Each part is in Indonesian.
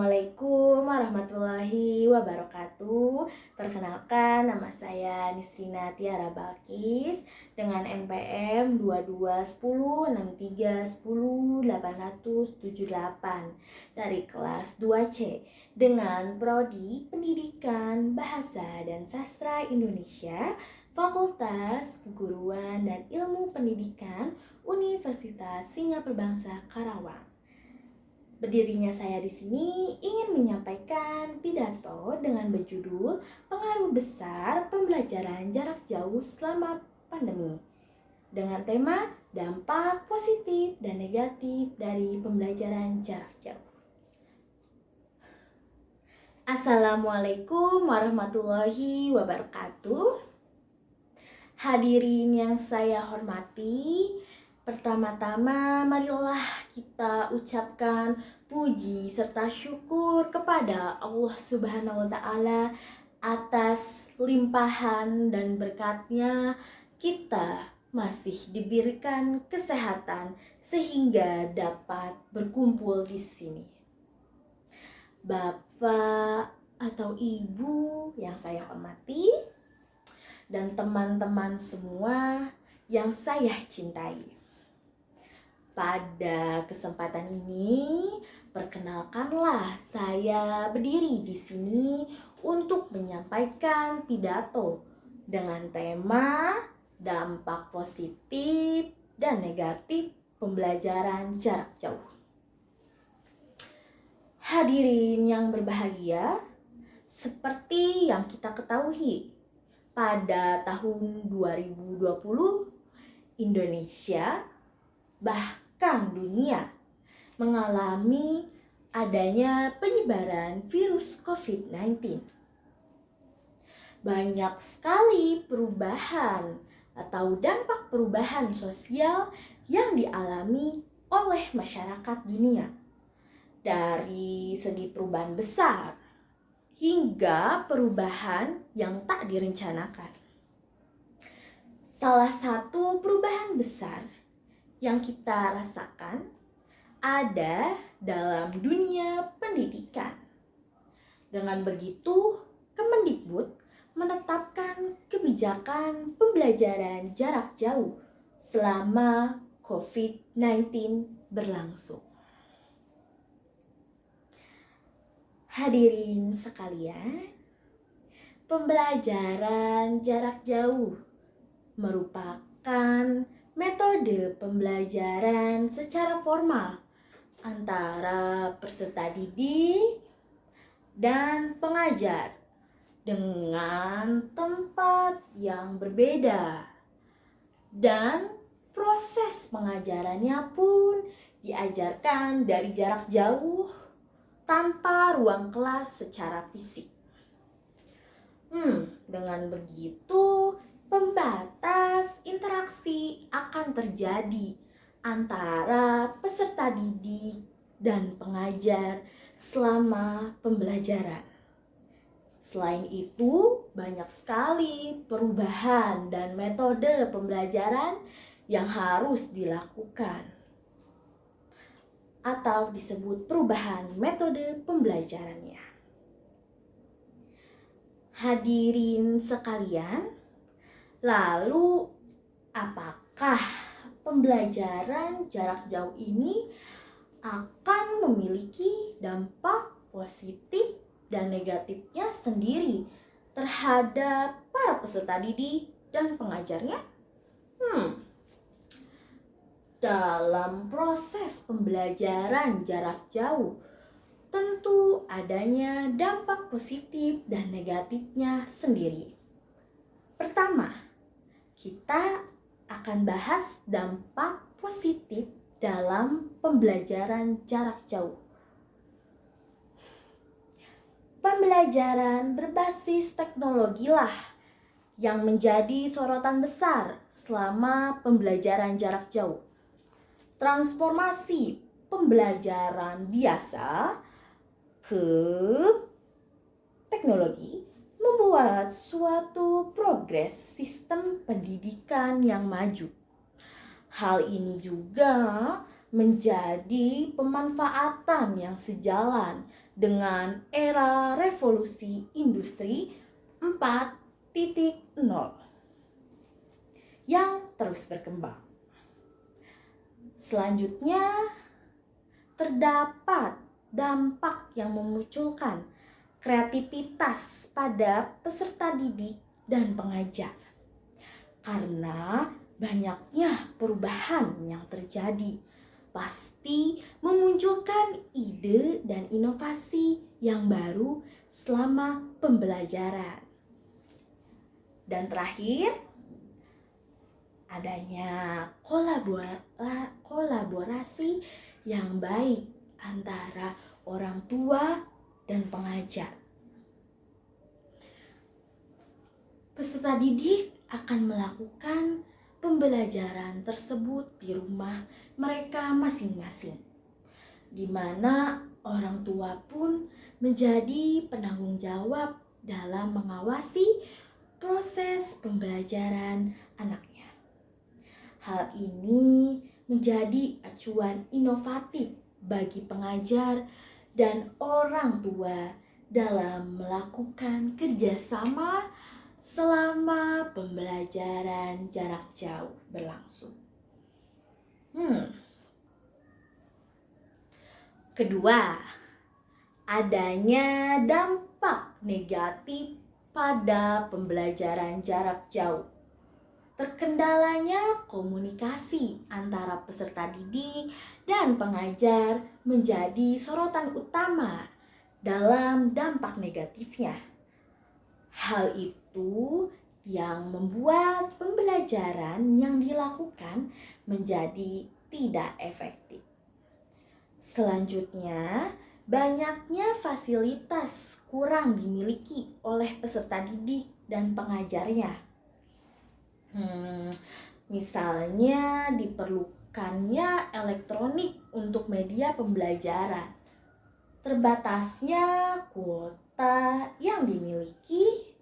Assalamualaikum warahmatullahi wabarakatuh. Perkenalkan, nama saya Nisrina Tiara Balkis dengan NPM 221063100878 dari kelas 2C dengan prodi Pendidikan Bahasa dan Sastra Indonesia, Fakultas Keguruan dan Ilmu Pendidikan Universitas Singapura Bangsa Karawang. Berdirinya saya di sini ingin menyampaikan pidato dengan berjudul Pengaruh Besar Pembelajaran Jarak Jauh Selama Pandemi dengan tema dampak positif dan negatif dari pembelajaran jarak jauh. Assalamualaikum warahmatullahi wabarakatuh. Hadirin yang saya hormati, pertama-tama marilah kita ucapkan puji serta syukur kepada Allah Subhanahu wa Ta'ala atas limpahan dan berkatnya kita masih diberikan kesehatan sehingga dapat berkumpul di sini. Bapak atau Ibu yang saya hormati dan teman-teman semua yang saya cintai. Pada kesempatan ini, perkenalkanlah saya berdiri di sini untuk menyampaikan pidato dengan tema dampak positif dan negatif pembelajaran jarak jauh. Hadirin yang berbahagia, seperti yang kita ketahui, pada tahun 2020, Indonesia bahkan dunia mengalami adanya penyebaran virus COVID-19. Banyak sekali perubahan atau dampak perubahan sosial yang dialami oleh masyarakat dunia. Dari segi perubahan besar hingga perubahan yang tak direncanakan. Salah satu perubahan besar yang kita rasakan ada dalam dunia pendidikan. Dengan begitu, Kemendikbud menetapkan kebijakan pembelajaran jarak jauh selama COVID-19 berlangsung. Hadirin sekalian, pembelajaran jarak jauh merupakan metode pembelajaran secara formal antara peserta didik dan pengajar dengan tempat yang berbeda, dan proses pengajarannya pun diajarkan dari jarak jauh tanpa ruang kelas secara fisik. Dengan begitu, pembatas interaksi akan terjadi antara peserta didik dan pengajar selama pembelajaran. Selain itu, banyak sekali perubahan dan metode pembelajaran yang harus dilakukan, atau disebut perubahan metode pembelajarannya. Hadirin sekalian, lalu apakah pembelajaran jarak jauh ini akan memiliki dampak positif dan negatifnya sendiri terhadap para peserta didik dan pengajarnya? Dalam proses pembelajaran jarak jauh, tentu adanya dampak positif dan negatifnya sendiri. Pertama, kita akan bahas dampak positif dalam pembelajaran jarak jauh. Pembelajaran berbasis teknologi lah yang menjadi sorotan besar selama pembelajaran jarak jauh. Transformasi pembelajaran biasa ke teknologi membuat suatu progres sistem pendidikan yang maju. Hal ini juga menjadi pemanfaatan yang sejalan dengan era revolusi industri 4.0 yang terus berkembang. Selanjutnya, terdapat dampak yang memunculkan kreativitas pada peserta didik dan pengajar. Karena banyaknya perubahan yang terjadi, pasti memunculkan ide dan inovasi yang baru selama pembelajaran. Dan terakhir, adanya kolaborasi yang baik antara orang tua dan pengajar. Peserta didik akan melakukan pembelajaran tersebut di rumah mereka masing-masing, di mana orang tua pun menjadi penanggung jawab dalam mengawasi proses pembelajaran anaknya. Hal ini menjadi acuan inovatif bagi pengajar dan orang tua dalam melakukan kerjasama selama pembelajaran jarak jauh berlangsung. Kedua, adanya dampak negatif pada pembelajaran jarak jauh. Terkendalanya komunikasi antara peserta didik dan pengajar menjadi sorotan utama dalam dampak negatifnya. Hal itu yang membuat pembelajaran yang dilakukan menjadi tidak efektif. Selanjutnya, banyaknya fasilitas kurang dimiliki oleh peserta didik dan pengajarnya. Misalnya diperlukannya elektronik untuk media pembelajaran, terbatasnya kuota yang dimiliki,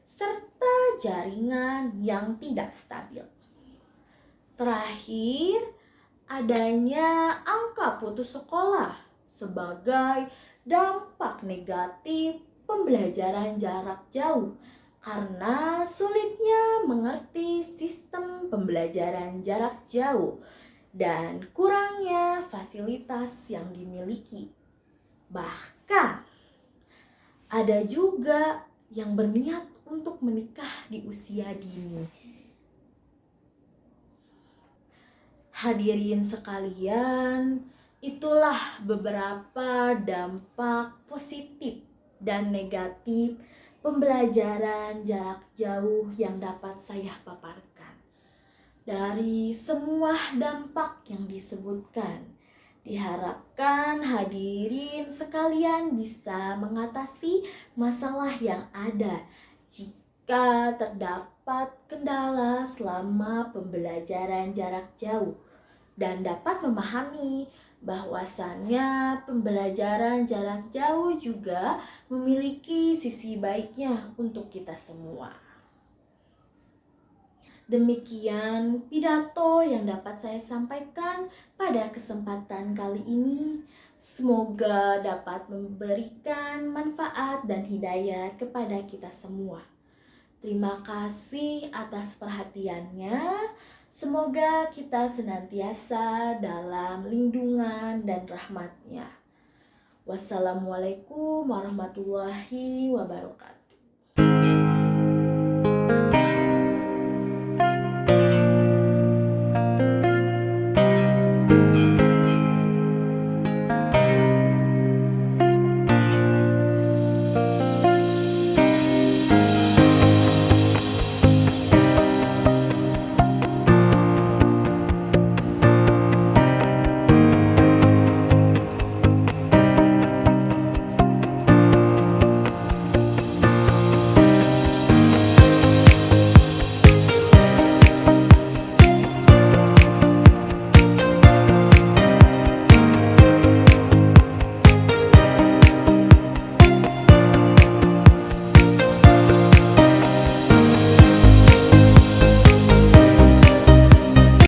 serta jaringan yang tidak stabil. Terakhir, adanya angka putus sekolah sebagai dampak negatif pembelajaran jarak jauh karena sulitnya mengerti sistem pembelajaran jarak jauh dan kurangnya fasilitas yang dimiliki. Bahkan ada juga yang berniat untuk menikah di usia dini. Hadirin sekalian, itulah beberapa dampak positif dan negatif pembelajaran jarak jauh yang dapat saya paparkan. Dari semua dampak yang disebutkan, diharapkan hadirin sekalian bisa mengatasi masalah yang ada jika terdapat kendala selama pembelajaran jarak jauh dan dapat memahami bahwasannya pembelajaran jarak jauh juga memiliki sisi baiknya untuk kita semua. Demikian pidato yang dapat saya sampaikan pada kesempatan kali ini. Semoga dapat memberikan manfaat dan hidayah kepada kita semua. Terima kasih atas perhatiannya. Semoga kita senantiasa dalam lindungan dan rahmat-Nya. Wassalamualaikum warahmatullahi wabarakatuh.